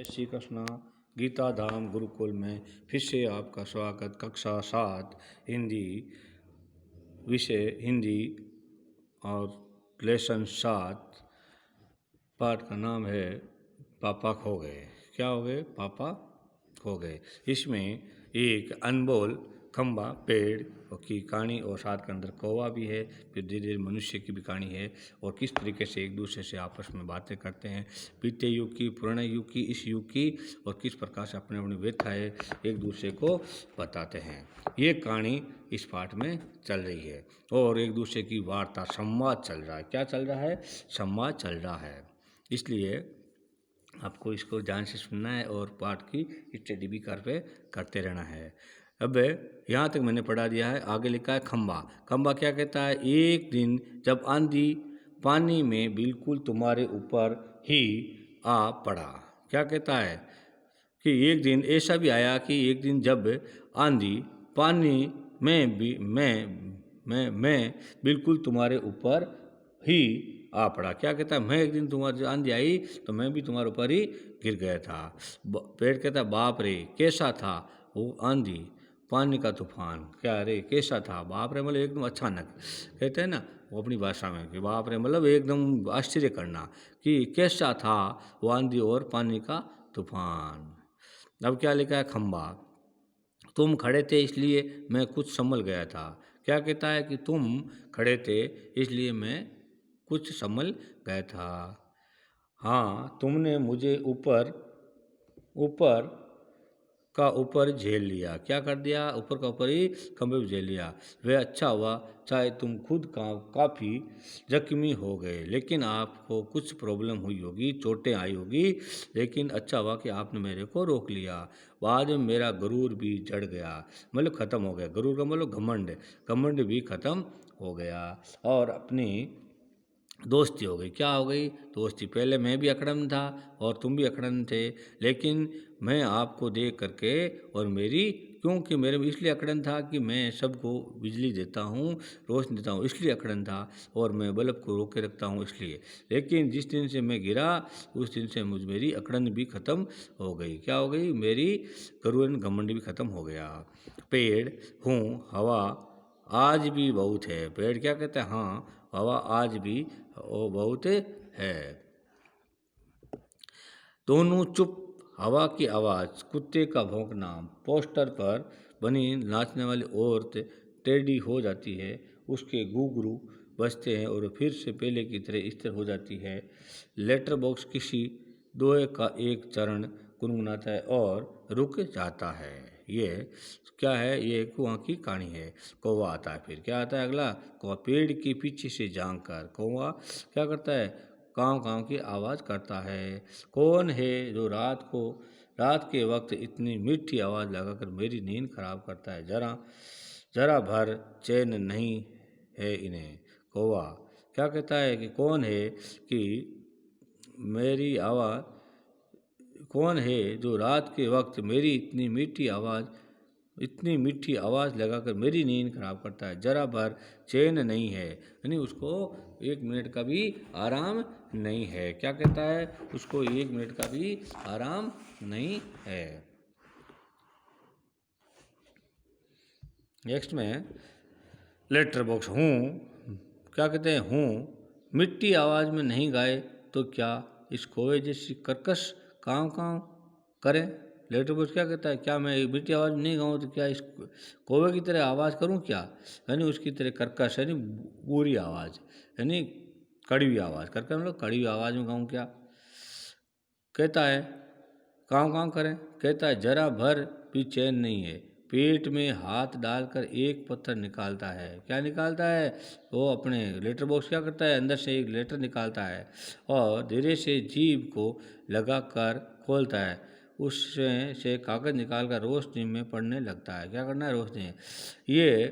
जय श्री कृष्णा। गीता धाम गुरुकुल में फिर से आपका स्वागत। कक्षा 7 हिंदी विषय हिंदी और लेसन 7 पाठ का नाम है पापा खो गए। क्या हो गए? पापा खो गए। इसमें एक अनमोल खम्बा पेड़ की कहानी और साथ के अंदर कौवा भी है। फिर धीरे धीरे मनुष्य की भी कहानी है और किस तरीके से एक दूसरे से आपस में बातें करते हैं, बीते युग की, पुराने युग की, इस युग की, और किस प्रकार से अपने अपनी व्यथाएं एक दूसरे को बताते हैं। ये कहानी इस पाठ में चल रही है और एक दूसरे की वार्ता, संवाद चल रहा है। क्या चल रहा है? संवाद चल रहा है। इसलिए आपको इसको ध्यान से सुनना है और पाठ की स्टडी भी करते रहना है। अब यहाँ तक मैंने पढ़ा दिया है। आगे लिखा है खम्बा। खम्बा क्या कहता है? एक दिन जब आंधी पानी में बिल्कुल तुम्हारे ऊपर ही आ पड़ा। क्या कहता है कि एक दिन ऐसा भी आया कि एक दिन जब आंधी पानी में भी मैं बिल्कुल तुम्हारे ऊपर ही आ पड़ा। क्या कहता है? मैं एक दिन तुम्हारी आंधी आई तो मैं भी तुम्हारे ऊपर ही गिर गया था। पेड़ कहता बाप रे कैसा था वो आंधी, पानी का तूफान। क्या रे कैसा था? बाप रे मतलब एकदम अचानक। कहते हैं ना वो अपनी भाषा में कि बाप रे मतलब एकदम आश्चर्य करना कि कैसा था वो आंधी और पानी का तूफान। अब क्या लिखा है? खम्बा। तुम खड़े थे इसलिए मैं कुछ संभल गया था। क्या कहता है कि तुम खड़े थे इसलिए मैं कुछ संभल गया था। हाँ तुमने मुझे ऊपर ऊपर का ऊपर झेल लिया। क्या कर दिया? ऊपर का ऊपर ही खंभे पे झेल लिया। वह अच्छा हुआ चाहे तुम खुद काफ़ी जख्मी हो गए, लेकिन आपको कुछ प्रॉब्लम हुई होगी, चोटें आई होगी, लेकिन अच्छा हुआ कि आपने मेरे को रोक लिया। बाद में मेरा गुरूर भी जड़ गया, मतलब ख़त्म हो गया। गुरूर का मतलब घमंड, घमंड भी ख़त्म हो गया और अपनी दोस्ती हो गई। क्या हो गई? दोस्ती। पहले मैं भी अकड़न था और तुम भी अकड़न थे, लेकिन मैं आपको देख करके और मेरी, क्योंकि मेरे में इसलिए अकड़न था कि मैं सबको बिजली देता हूँ, रोशनी देता हूँ, इसलिए अकड़न था, और मैं बल्ब को रोके रखता हूँ इसलिए। लेकिन जिस दिन से मैं गिरा उस दिन से मुझ मेरी अकड़न भी ख़त्म हो गई। क्या हो गई? मेरी गरुड़ घमंड भी ख़त्म हो गया। पेड़ हूँ हवा आज भी बहुत है। पेड़ क्या कहते हैं? हाँ हवा आज भी वो बहुत है। दोनों चुप। हवा की आवाज़, कुत्ते का भौंकना, पोस्टर पर बनी नाचने वाली औरत टेढ़ी हो जाती है, उसके घुंघरू बजते हैं और फिर से पहले की तरह स्थिर हो जाती है। लेटर बॉक्स किसी दोहे का एक चरण गुनगुनाता है और रुक जाता है। ये क्या है? ये कुआं की कहानी है। कौवा आता है। फिर क्या आता है अगला? कौवा पेड़ के पीछे से झांक कर कौवा क्या करता है? काँव काँव की आवाज़ करता है। कौन है जो रात के वक्त इतनी मीठी आवाज़ लगाकर मेरी नींद खराब करता है? जरा भर चैन नहीं है इन्हें। कौवा क्या कहता है कि कौन है कि मेरी आवाज़, कौन है जो रात के वक्त मेरी इतनी मीठी आवाज़ लगाकर मेरी नींद खराब करता है? जरा भर चैन नहीं है, यानी उसको 1 मिनट का भी आराम नहीं है। क्या कहता है? उसको 1 मिनट का भी आराम नहीं है। नेक्स्ट में लेटर बॉक्स। हूँ क्या कहते हैं? हूँ मिट्टी आवाज़ में नहीं गाए तो क्या इस कौवे जैसी कर्कश काँव काँव करें? लेटर बॉक्स क्या कहता है? क्या मैं मिट्टी आवाज़ में नहीं गाऊँ तो क्या इस कौवे की तरह आवाज़ करूँ क्या? यानी उसकी तरह कर्कश, यानी बुरी आवाज़, यानी कड़वी आवाज़। कर्कश मतलब कड़वी आवाज़ में गाऊँ क्या? कहता है काँव काँव करें। कहता है जरा भर भी चैन नहीं है। पेट में हाथ डालकर एक पत्थर निकालता है। क्या निकालता है? वो अपने लेटर बॉक्स क्या करता है? अंदर से एक लेटर निकालता है और धीरे से जीभ को लगाकर खोलता है। उससे से कागज़ निकालकर रोशनी में पढ़ने लगता है। क्या करना है? रोशनी। ये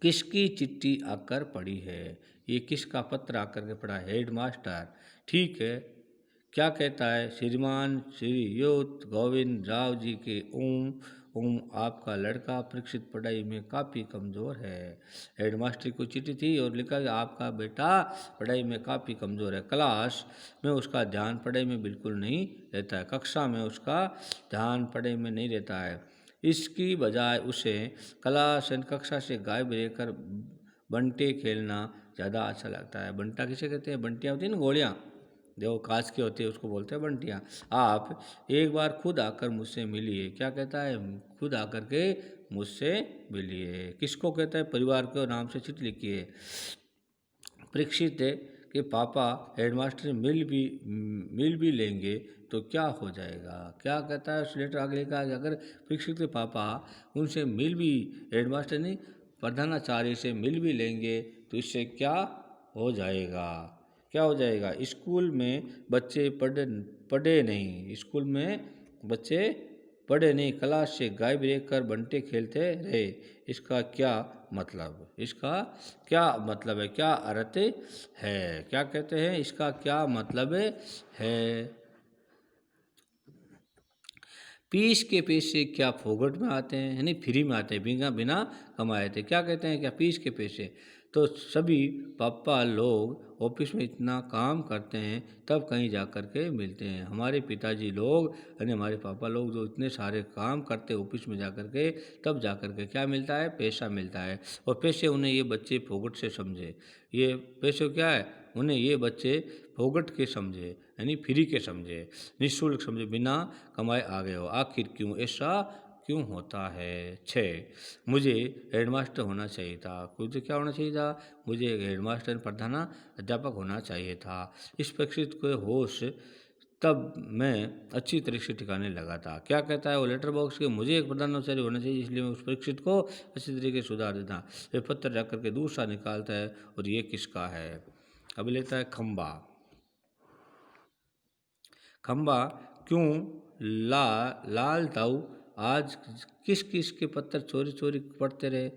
किसकी चिट्ठी आकर पड़ी है? ये किसका पत्र आकर के पड़ा है? हेडमास्टर। ठीक है। क्या कहता है? श्रीमान श्री युक्त गोविंद राव जी के आपका लड़का परीक्षित पढ़ाई में काफ़ी कमज़ोर है। हेडमास्टर को चिट्ठी थी और लिखा कि आपका बेटा पढ़ाई में काफ़ी कमज़ोर है। क्लास में उसका ध्यान पढ़ाई में बिल्कुल नहीं रहता है। कक्षा में उसका ध्यान पढ़ाई में नहीं रहता है। इसकी बजाय उसे क्लास एंड कक्षा से गायब रहकर बंटे खेलना ज़्यादा अच्छा लगता है। बंटा किसे कहते हैं? बंटियाँ होती हैं ना, गोलियाँ, जो कांच की होती है, उसको बोलते हैं बंटियाँ। आप एक बार खुद आकर मुझसे मिलिए। क्या कहता है? खुद आकर के मुझसे मिलिए। किसको कहता है? परिवार के नाम से चिट्ठी लिखी है। परीक्षित के पापा हेडमास्टर से मिल भी लेंगे तो क्या हो जाएगा? क्या कहता है उस लेटर आगे लिखा है कि अगर परीक्षित के पापा उनसे मिल भी, हेडमास्टर नहीं, प्रधानाचार्य से मिल भी लेंगे तो इससे क्या हो जाएगा? क्या हो जाएगा? स्कूल में बच्चे पढ़े नहीं, स्कूल में बच्चे पढ़े नहीं, क्लास से गायब रहकर बंटे खेलते रहे। इसका क्या मतलब? इसका क्या मतलब है? क्या अर्थ है? क्या कहते हैं? इसका क्या मतलब है? पीस के पैसे क्या फोगट में आते हैं? यानी फ्री में आते हैं, बिना बिना कमाए थे। क्या कहते हैं? क्या पीस के पैसे? तो सभी पापा लोग ऑफिस में इतना काम करते हैं तब कहीं जा कर के मिलते हैं। हमारे पिताजी लोग यानी हमारे पापा लोग जो इतने सारे काम करते हैं ऑफिस में जा कर के, तब जा कर के क्या मिलता है? पैसा मिलता है। और पैसे उन्हें ये बच्चे फोगट से समझे। ये पैसे क्या है? उन्हें ये बच्चे फोगट के समझे, यानी फ्री के समझे, निःशुल्क समझे, बिना कमाए आ गए हो। आखिर क्यों ऐसा क्यों होता है? 6, मुझे हेडमास्टर होना चाहिए था। मुझे क्या होना चाहिए था? मुझे एक हेडमास्टर प्रधान अध्यापक होना चाहिए था। इस परीक्षित को होश तब मैं अच्छी तरीके से ठिकाने लगा था। क्या कहता है वो लेटर बॉक्स के? मुझे एक प्रधानाचार्य होना चाहिए, इसलिए मैं उस परीक्षित को अच्छी तरीके से सुधार देता। ये पत्थर रख करके दूसरा निकालता है और ये किसका है? अब लेता है खंबा। खंबा क्यों लाल ताऊ आज किस किस के पत्थर चोरी चोरी पढ़ते रहे?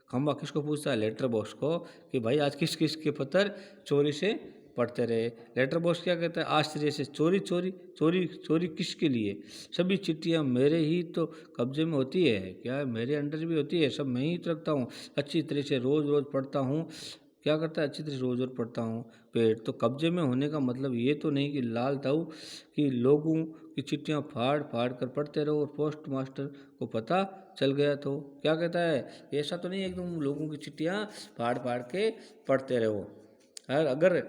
खंबा किसको पूछता है? लेटर बॉक्स को, कि भाई आज किस किस के पत्थर चोरी से पढ़ते रहे? लेटर बॉक्स क्या कहता है? आश्चर्य से, चोरी चोरी चोरी चोरी किसके लिए? सभी चिट्ठियाँ मेरे ही तो कब्जे में होती है। क्या है? मेरे अंडर भी होती है, सब मैं ही तो रखता हूँ, अच्छी तरह से रोज़ रोज़ पढ़ता हूँ। क्या करता है? अच्छी तरह से रोज़ रोज़ पढ़ता हूँ। पेड़ तो कब्जे में होने का मतलब ये तो नहीं कि लाल ताऊ कि लोगों की चिट्ठियाँ फाड़ फाड़ कर पढ़ते रहो और पोस्ट मास्टर को पता चल गया तो? क्या कहता है? ऐसा तो नहीं है एकदम लोगों की चिट्ठियाँ फाड़ फाड़ के पढ़ते रहो। अगर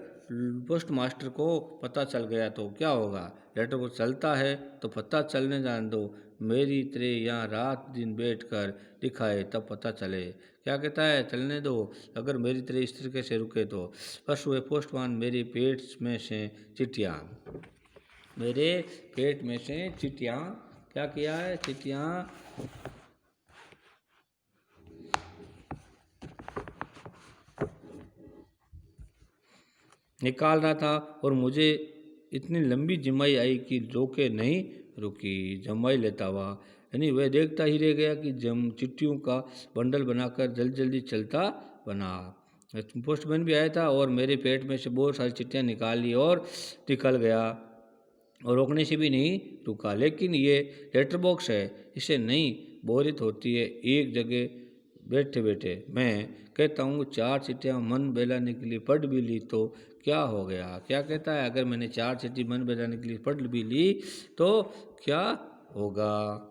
पोस्ट मास्टर को पता चल गया तो क्या होगा? लेटर को चलता है तो पता चलने जान दो, मेरी तरह यहाँ रात दिन बैठ कर दिखाए तब पता चले। क्या कहता है? चलने दो, अगर मेरी तरह इस तरीके से रुके तो। फर्स्ट हुए पोस्टमैन मेरे पेट में से चिट्ठियाँ, मेरे पेट में से चिट्ठियाँ क्या किया है? चिट्ठियाँ निकाल रहा था और मुझे इतनी लंबी जमाई आई कि रोके नहीं रुकी। जमाई लेता हुआ, यानी वह देखता ही रह गया कि चिट्ठियों का बंडल बनाकर जल्दी जल्दी चलता बना। पोस्टमैन भी आया था और मेरे पेट में से बहुत सारी चिट्ठियाँ निकाली और निकल गया और रोकने से भी नहीं रुका। लेकिन ये लेटर बॉक्स है, इसे नहीं बोरियत होती है एक जगह बैठे बैठे। मैं कहता हूँ 4 चिट्ठियाँ मन बहलाने के लिए पढ़ भी ली तो क्या हो गया? क्या कहता है? अगर मैंने 4 चिट्ठी मन बहलाने के लिए पढ़ भी ली तो क्या होगा?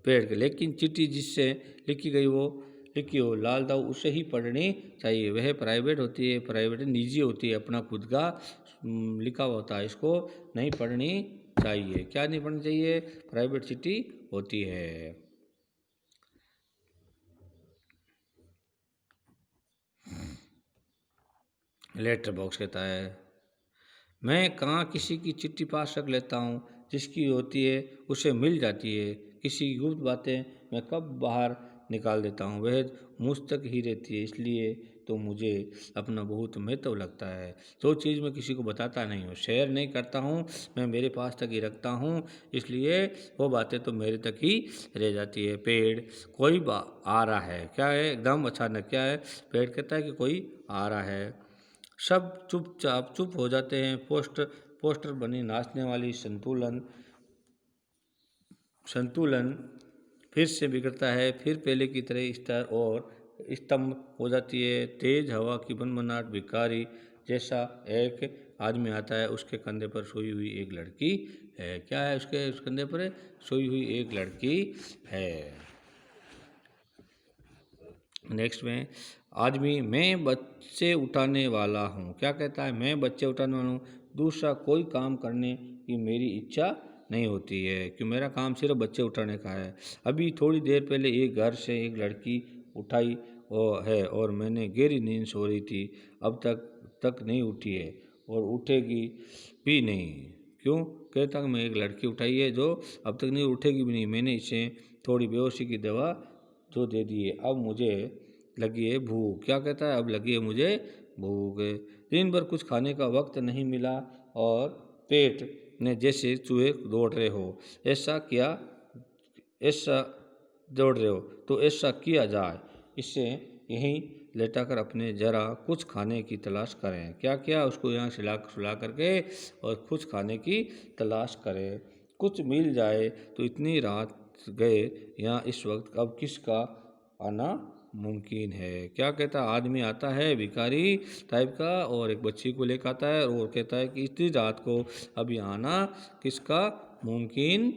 पेड़ के, लेकिन चिट्ठी जिससे लिखी हो लाल दाऊ उसे ही पढ़नी चाहिए। वह प्राइवेट होती है, प्राइवेट निजी होती है, अपना खुद का लिखा हुआ होता है, इसको नहीं पढ़नी चाहिए। क्या नहीं पढ़नी चाहिए? प्राइवेट चिट्ठी होती है। लेटर बॉक्स कहता है, मैं कहाँ किसी की चिट्ठी पास रख लेता हूँ, जिसकी होती है उसे मिल जाती है। किसी की गुप्त बातें मैं कब बाहर निकाल देता हूँ, वह मुझ तक ही रहती है, इसलिए तो मुझे अपना बहुत महत्व लगता है। जो चीज़ मैं किसी को बताता नहीं हूँ, शेयर नहीं करता हूँ, मैं मेरे पास तक ही रखता हूँ, इसलिए वो बातें तो मेरे तक ही रह जाती है। पेड़ कोई आ रहा है, क्या है? एकदम अचानक क्या है? पेड़ कहता है कि कोई आ रहा है। सब चुपचाप चुप हो जाते हैं। पोस्टर बनी नाचने वाली संतुलन फिर से बिगड़ता है, फिर पहले की तरह स्तर और स्तंभ हो जाती है। तेज हवा की भनभनाहट भिखारी जैसा एक आदमी आता है, उसके कंधे पर सोई हुई एक लड़की है। क्या है उसके उस कंधे पर? सोई हुई एक लड़की है। नेक्स्ट में आदमी, मैं बच्चे उठाने वाला हूँ। क्या कहता है? मैं बच्चे उठाने वाला हूँ। दूसरा, कोई काम करने की मेरी इच्छा नहीं होती है, कि मेरा काम सिर्फ बच्चे उठाने का है। अभी थोड़ी देर पहले एक घर से एक लड़की उठाई है और मैंने गहरी नींद सो रही थी, अब तक नहीं उठी है और उठेगी भी नहीं। क्यों? कहता कि मैं एक लड़की उठाई है जो अब तक नहीं उठेगी भी नहीं। मैंने इसे थोड़ी बेहोशी की दवा जो दे दी है, अब मुझे लगी है भूख। क्या कहता है? अब लगी है मुझे भूख। दिन भर कुछ खाने का वक्त नहीं मिला और पेट ने जैसे चूहे दौड़ रहे हो, ऐसा दौड़ रहे हो, तो ऐसा किया जाए, इससे यहीं लेटाकर अपने जरा कुछ खाने की तलाश करें। क्या किया? उसको यहाँ सुला करके और कुछ खाने की तलाश करें। कुछ मिल जाए तो इतनी रात गए यहाँ इस वक्त, अब किसका आना मुमकिन है? क्या कहता है? आदमी आता है भिखारी टाइप का और एक बच्ची को लेकर आता है और कहता है कि इतनी रात को अभी आना किसका मुमकिन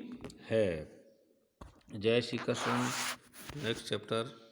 है? जय श्री कृष्ण। Next chapter.